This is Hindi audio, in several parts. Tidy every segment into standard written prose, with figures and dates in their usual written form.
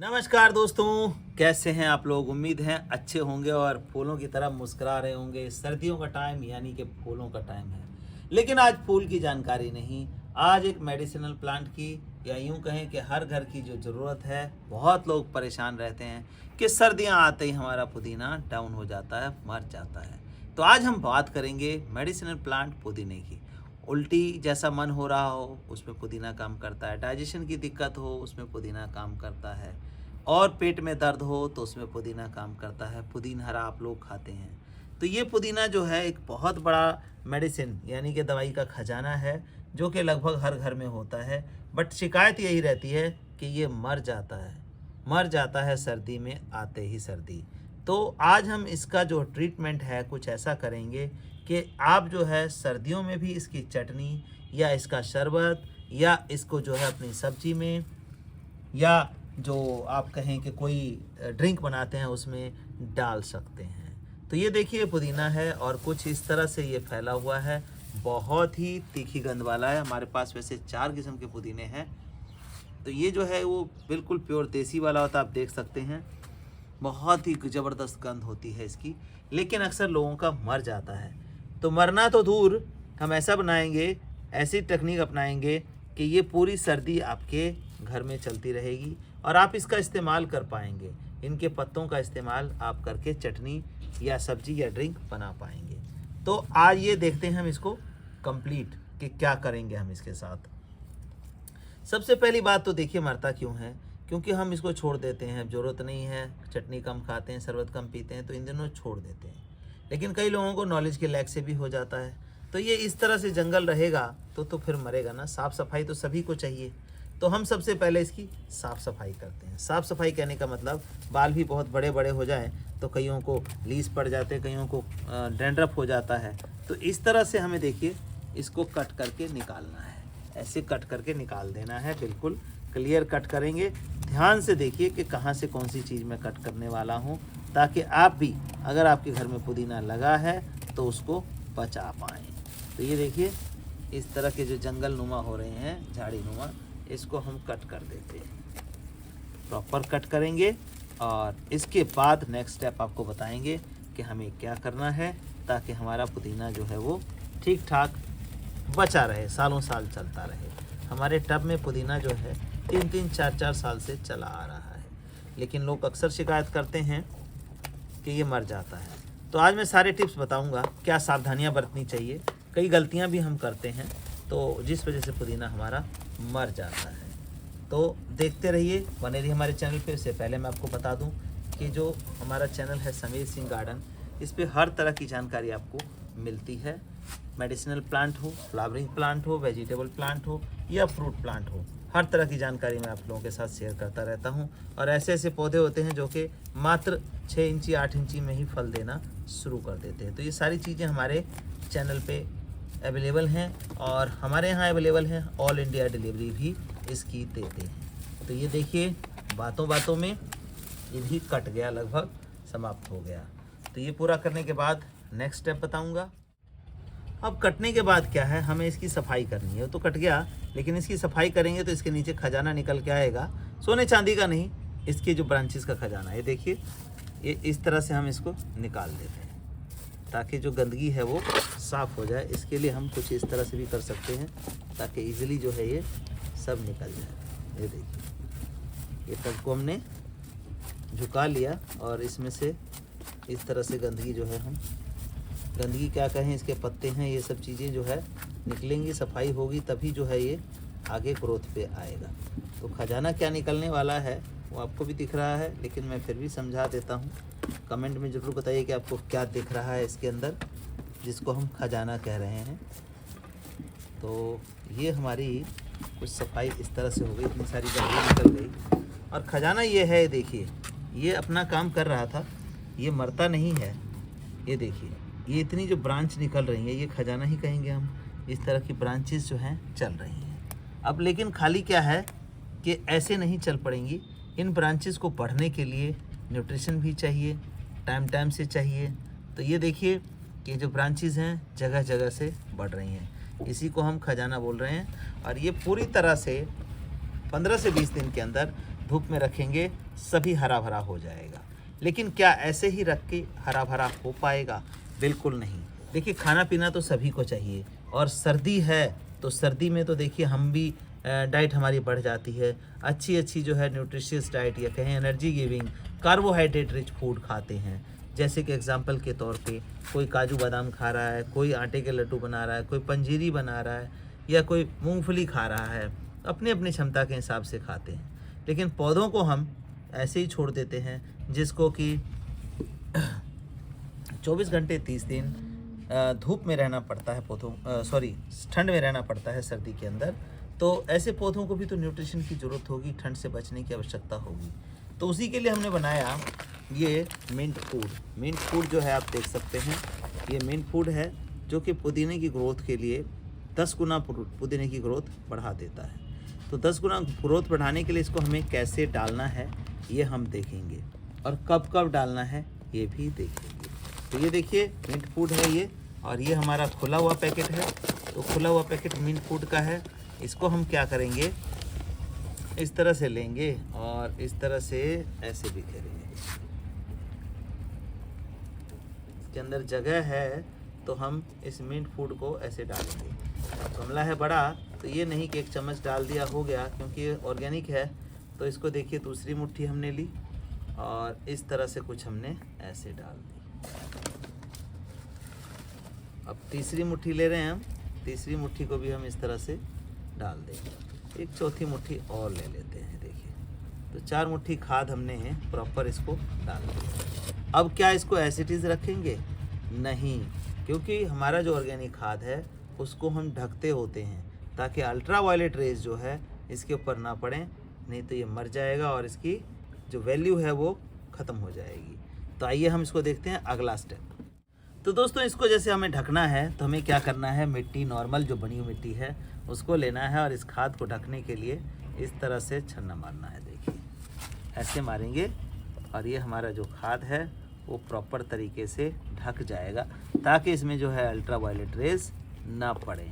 नमस्कार दोस्तों, कैसे हैं आप लोग। उम्मीद है अच्छे होंगे और फूलों की तरह मुस्कुरा रहे होंगे। सर्दियों का टाइम यानी कि फूलों का टाइम है, लेकिन आज फूल की जानकारी नहीं, आज एक मेडिसिनल प्लांट की, या यूं कहें कि हर घर की जो ज़रूरत है। बहुत लोग परेशान रहते हैं कि सर्दियां आते ही हमारा पुदीना डाउन हो जाता है, मर जाता है। तो आज हम बात करेंगे मेडिसिनल प्लांट पुदीने की। उल्टी जैसा मन हो रहा हो उसमें पुदीना काम करता है, डाइजेशन की दिक्कत हो उसमें पुदीना काम करता है, और पेट में दर्द हो तो उसमें पुदीना काम करता है। पुदीना हरा आप लोग खाते हैं, तो ये पुदीना जो है एक बहुत बड़ा मेडिसिन यानी कि दवाई का खजाना है, जो कि लगभग हर घर में होता है। बट शिकायत यही रहती है कि ये मर जाता है सर्दी में आते ही सर्दी। तो आज हम इसका जो ट्रीटमेंट है कुछ ऐसा करेंगे कि आप जो है सर्दियों में भी इसकी चटनी या इसका शरबत या इसको जो है अपनी सब्जी में, या जो आप कहें कि कोई ड्रिंक बनाते हैं उसमें डाल सकते हैं। तो ये देखिए पुदीना है और कुछ इस तरह से ये फैला हुआ है, बहुत ही तीखी गंध वाला है। हमारे पास वैसे 4 किस्म के पुदीने हैं। तो ये जो है वो बिल्कुल प्योर देसी वाला होता है, आप देख सकते हैं। बहुत ही ज़बरदस्त गंध होती है इसकी, लेकिन अक्सर लोगों का मर जाता है। तो मरना तो दूर, हम ऐसा बनाएंगे, ऐसी टेक्निक अपनाएंगे कि ये पूरी सर्दी आपके घर में चलती रहेगी और आप इसका इस्तेमाल कर पाएंगे। इनके पत्तों का इस्तेमाल आप करके चटनी या सब्जी या ड्रिंक बना पाएंगे। तो आज ये देखते हैं हम इसको कंप्लीट कि क्या करेंगे हम इसके साथ। सबसे पहली बात तो देखिए मरता क्यों है, क्योंकि हम इसको छोड़ देते हैं, ज़रूरत नहीं है, चटनी कम खाते हैं, शरबत कम पीते हैं, तो इन दिनों छोड़ देते हैं। लेकिन कई लोगों को नॉलेज के लैक से भी हो जाता है। तो ये इस तरह से जंगल रहेगा तो फिर मरेगा ना। साफ़ सफाई तो सभी को चाहिए, तो हम सबसे पहले इसकी साफ़ सफाई करते हैं। साफ़ सफाई कहने का मतलब बाल भी बहुत बड़े बड़े हो जाएं तो कईयों को लीस पड़ जाते हैं, कईयों को डैंड्रफ हो जाता है। तो इस तरह से हमें देखिए इसको कट करके निकालना है, ऐसे कट करके निकाल देना है। बिल्कुल क्लियर कट करेंगे, ध्यान से देखिए कि कहाँ से कौन सी चीज़ मैं कट करने वाला हूँ, ताकि आप भी अगर आपके घर में पुदीना लगा है तो उसको बचा पाएँ। तो ये देखिए इस तरह के जो जंगल नुमा हो रहे हैं, झाड़ी नुमा, इसको हम कट कर देते हैं, प्रॉपर कट करेंगे। और इसके बाद नेक्स्ट स्टेप आपको बताएंगे कि हमें क्या करना है ताकि हमारा पुदीना जो है वो ठीक ठाक बचा रहे, सालों साल चलता रहे। हमारे टब में पुदीना जो है 3-3, 4-4 साल से चला आ रहा है, लेकिन लोग अक्सर शिकायत करते हैं कि ये मर जाता है। तो आज मैं सारे टिप्स बताऊंगा, क्या सावधानियां बरतनी चाहिए। कई गलतियां भी हम करते हैं तो जिस वजह से पुदीना हमारा मर जाता है। तो देखते रहिए, बने रहिए हमारे चैनल पे। इससे पहले मैं आपको बता दूं कि जो हमारा चैनल है समीर सिंह गार्डन, इस पे हर तरह की जानकारी आपको मिलती है। मेडिसिनल प्लांट हो, फ्लावरिंग प्लांट हो, वेजिटेबल प्लांट हो या फ्रूट प्लांट हो, हर तरह की जानकारी मैं आप लोगों के साथ शेयर करता रहता हूं। और ऐसे ऐसे पौधे होते हैं जो कि मात्र 6 इंची 8 इंची में ही फल देना शुरू कर देते हैं। तो ये सारी चीज़ें हमारे चैनल पे अवेलेबल हैं और हमारे यहाँ अवेलेबल हैं, ऑल इंडिया डिलीवरी भी इसकी देते हैं। तो ये देखिए बातों बातों में ये भी कट गया, लगभग समाप्त हो गया। तो ये पूरा करने के बाद नेक्स्ट स्टेप बताऊँगा। अब कटने के बाद क्या है, हमें इसकी सफाई करनी है। तो कट गया, लेकिन इसकी सफाई करेंगे तो इसके नीचे खजाना निकल के आएगा, सोने चांदी का नहीं, इसके जो ब्रांचेस का खजाना है। ये देखिए ये इस तरह से हम इसको निकाल देते हैं ताकि जो गंदगी है वो साफ़ हो जाए। इसके लिए हम कुछ इस तरह से भी कर सकते हैं ताकि इजीली जो है ये सब निकल जाए। ये देखिए ये टब को हमने झुका लिया और इसमें से इस तरह से गंदगी जो है, हम गंदगी क्या कहें, इसके पत्ते हैं, ये सब चीज़ें जो है निकलेंगी, सफाई होगी तभी जो है ये आगे ग्रोथ पे आएगा। तो खजाना क्या निकलने वाला है वो आपको भी दिख रहा है, लेकिन मैं फिर भी समझा देता हूँ। कमेंट में ज़रूर बताइए कि आपको क्या दिख रहा है इसके अंदर, जिसको हम खजाना कह रहे हैं। तो ये हमारी कुछ सफाई इस तरह से हो गई, इतनी सारी गंदगी निकल गई। और खजाना ये है, देखिए ये अपना काम कर रहा था, ये मरता नहीं है। ये देखिए ये इतनी जो ब्रांच निकल रही है ये खजाना ही कहेंगे हम। इस तरह की ब्रांचेस जो हैं चल रही हैं। अब लेकिन खाली क्या है कि ऐसे नहीं चल पड़ेंगी, इन ब्रांचेस को बढ़ने के लिए न्यूट्रिशन भी चाहिए, टाइम टाइम से चाहिए। तो ये देखिए कि जो ब्रांचेस हैं जगह जगह से बढ़ रही हैं, इसी को हम खजाना बोल रहे हैं। और ये पूरी तरह से 15 से 20 दिन के अंदर धूप में रखेंगे सभी हरा भरा हो जाएगा। लेकिन क्या ऐसे ही रख के हरा भरा हो पाएगा? बिल्कुल नहीं। देखिए खाना पीना तो सभी को चाहिए, और सर्दी है तो सर्दी में तो देखिए हम भी डाइट हमारी बढ़ जाती है। अच्छी जो है न्यूट्रिशियस डाइट या कहें energy giving carbohydrate rich food खाते हैं। जैसे कि एग्जांपल के तौर पे कोई काजू बादाम खा रहा है, कोई आटे के लड्डू बना रहा है, कोई पंजीरी बना रहा है, या कोई मूंगफली खा रहा है। अपनी अपनी क्षमता के हिसाब से खाते हैं। लेकिन पौधों को हम ऐसे ही छोड़ देते हैं, जिसको कि 24 घंटे 30 दिन धूप में रहना पड़ता है पौधों, ठंड में रहना पड़ता है सर्दी के अंदर। तो ऐसे पौधों को भी तो न्यूट्रिशन की ज़रूरत होगी, ठंड से बचने की आवश्यकता होगी। तो उसी के लिए हमने बनाया ये मिंट फूड। मिंट फूड जो है आप देख सकते हैं, ये मिंट फूड है जो कि पुदीने की ग्रोथ के लिए 10 गुना पुदीने की ग्रोथ बढ़ा देता है। तो 10 गुना ग्रोथ बढ़ाने के लिए इसको हमें कैसे डालना है ये हम देखेंगे, और कब कब डालना है ये भी देखेंगे। तो ये देखिए मिंट फूड है ये, और ये हमारा खुला हुआ पैकेट है। तो खुला हुआ पैकेट मिंट फूड का है। इसको हम क्या करेंगे, इस तरह से लेंगे और इस तरह से ऐसे भी करेंगे। इसके अंदर जगह है तो हम इस मिंट फूड को ऐसे डालेंगे। गमला है बड़ा तो ये नहीं कि 1 चम्मच डाल दिया हो गया, क्योंकि ये ऑर्गेनिक है। तो इसको देखिए दूसरी मुट्ठी हमने ली और इस तरह से कुछ हमने ऐसे डाल दी। अब तीसरी मुट्ठी ले रहे हैं हम, तीसरी मुट्ठी को भी हम इस तरह से डाल देंगे। एक चौथी मुट्ठी और ले लेते हैं। देखिए तो 4 मुट्ठी खाद हमने प्रॉपर इसको डाल दिया। अब क्या इसको एज इट इज़ रखेंगे? नहीं, क्योंकि हमारा जो ऑर्गेनिक खाद है उसको हम ढकते होते हैं ताकि अल्ट्रा वायलेट रेज जो है इसके ऊपर ना पड़े, नहीं तो ये मर जाएगा और इसकी जो वैल्यू है वो ख़त्म हो जाएगी। तो आइए हम इसको देखते हैं अगला स्टेप। तो दोस्तों इसको जैसे हमें ढकना है तो हमें क्या करना है, मिट्टी नॉर्मल जो बनी हुई मिट्टी है उसको लेना है और इस खाद को ढकने के लिए इस तरह से छन्ना मारना है। देखिए ऐसे मारेंगे और ये हमारा जो खाद है वो प्रॉपर तरीके से ढक जाएगा ताकि इसमें जो है अल्ट्रा वायलेट रेज ना पड़े।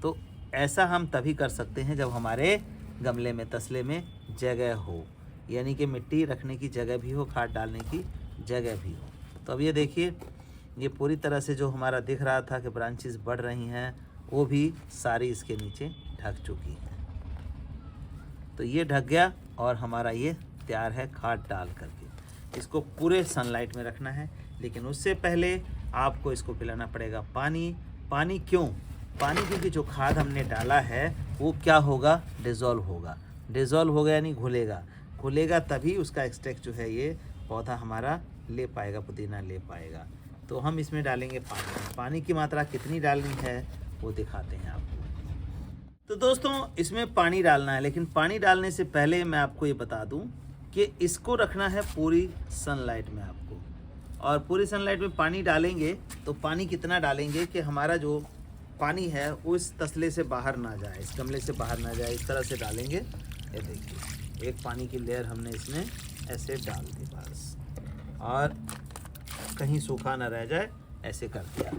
तो ऐसा हम तभी कर सकते हैं जब हमारे गमले में तसले में जगह हो, यानी कि मिट्टी रखने की जगह भी हो, खाद डालने की जगह भी हो। तो अब ये देखिए ये पूरी तरह से जो हमारा दिख रहा था कि ब्रांचेस बढ़ रही हैं वो भी सारी इसके नीचे ढक चुकी हैं। तो ये ढक गया और हमारा ये तैयार है खाद डाल करके। इसको पूरे सनलाइट में रखना है, लेकिन उससे पहले आपको इसको पिलाना पड़ेगा पानी। पानी क्यों? पानी क्योंकि जो खाद हमने डाला है वो क्या होगा, डिज़ोल्व होगा। डिज़ोल्व होगा यानी घुलेगा, घुलेगा तभी उसका एक्सट्रैक्ट जो है ये पौधा हमारा ले पाएगा, पुदीना ले पाएगा। तो हम इसमें डालेंगे पानी। पानी की मात्रा कितनी डालनी है वो दिखाते हैं आपको। तो दोस्तों इसमें पानी डालना है, लेकिन पानी डालने से पहले मैं आपको ये बता दूं कि इसको रखना है पूरी सनलाइट में आपको। और पूरी सनलाइट में पानी डालेंगे तो पानी कितना डालेंगे कि हमारा जो पानी है वो इस तसले से बाहर ना जाए, इस गमले से बाहर ना जाए। इस तरह से डालेंगे। ये देखिए एक पानी की लेयर हमने इसमें ऐसे डाल दी बस, और कहीं सूखा ना रह जाए ऐसे कर दिया।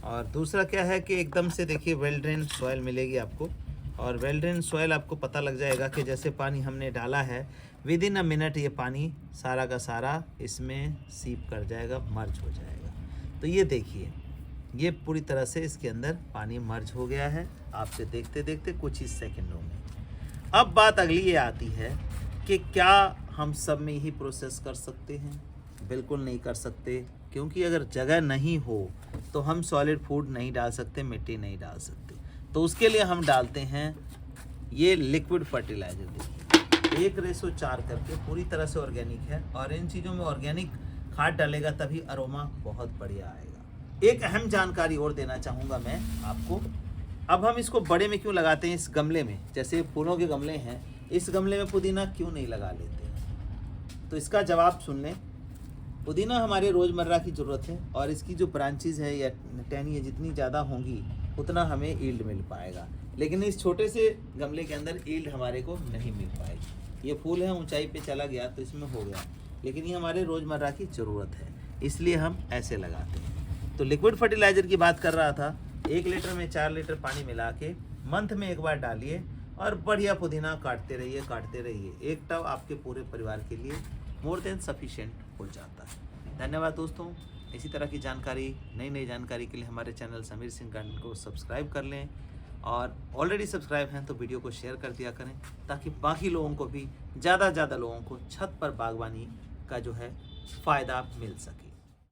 और दूसरा क्या है कि एकदम से देखिए वेल ड्रेन सॉइल मिलेगी आपको, और वेल ड्रेन सॉइल आपको पता लग जाएगा कि जैसे पानी हमने डाला है विदिन अ मिनट ये पानी सारा का सारा इसमें सीप कर जाएगा, मर्ज हो जाएगा। तो ये देखिए ये पूरी तरह से इसके अंदर पानी मर्ज हो गया है आपसे देखते देखते कुछ ही सेकंडों में। अब बात अगली ये आती है कि क्या हम सब में यही प्रोसेस कर सकते हैं? बिल्कुल नहीं कर सकते, क्योंकि अगर जगह नहीं हो तो हम सॉलिड फूड नहीं डाल सकते, मिट्टी नहीं डाल सकते। तो उसके लिए हम डालते हैं ये लिक्विड फर्टिलाइजर। देखिए 1:4 करके पूरी तरह से ऑर्गेनिक है, और इन चीज़ों में ऑर्गेनिक खाद डालेगा तभी अरोमा बहुत बढ़िया आएगा। एक अहम जानकारी और देना चाहूँगा मैं आपको। अब हम इसको बड़े में क्यों लगाते हैं इस गमले में? जैसे फूलों के गमले हैं, इस गमले में पुदीना क्यों नहीं लगा लेते हैं? तो इसका जवाब सुन लें। पुदीना हमारे रोज़मर्रा की ज़रूरत है, और इसकी जो ब्रांचेज है या टहनी है जितनी ज़्यादा होंगी उतना हमें ईल्ड मिल पाएगा। लेकिन इस छोटे से गमले के अंदर ईल्ड हमारे को नहीं मिल पाएगी। ये फूल है ऊंचाई पे चला गया तो इसमें हो गया, लेकिन ये हमारे रोज़मर्रा की ज़रूरत है, इसलिए हम ऐसे लगाते हैं। तो लिक्विड फर्टिलाइज़र की बात कर रहा था। 1 लीटर में 4 लीटर पानी मिला के मंथ में एक बार डालिए, और बढ़िया पुदीना काटते रहिए। एक टब आपके पूरे परिवार के लिए मोर देन सफिशिएंट हो जाता है। धन्यवाद दोस्तों। इसी तरह की जानकारी, नई जानकारी के लिए हमारे चैनल समीर सिंह गार्डन को सब्सक्राइब कर लें, और ऑलरेडी सब्सक्राइब हैं तो वीडियो को शेयर कर दिया करें, ताकि बाकी लोगों को भी, ज़्यादा से ज़्यादा लोगों को छत पर बागवानी का जो है फ़ायदा मिल सके।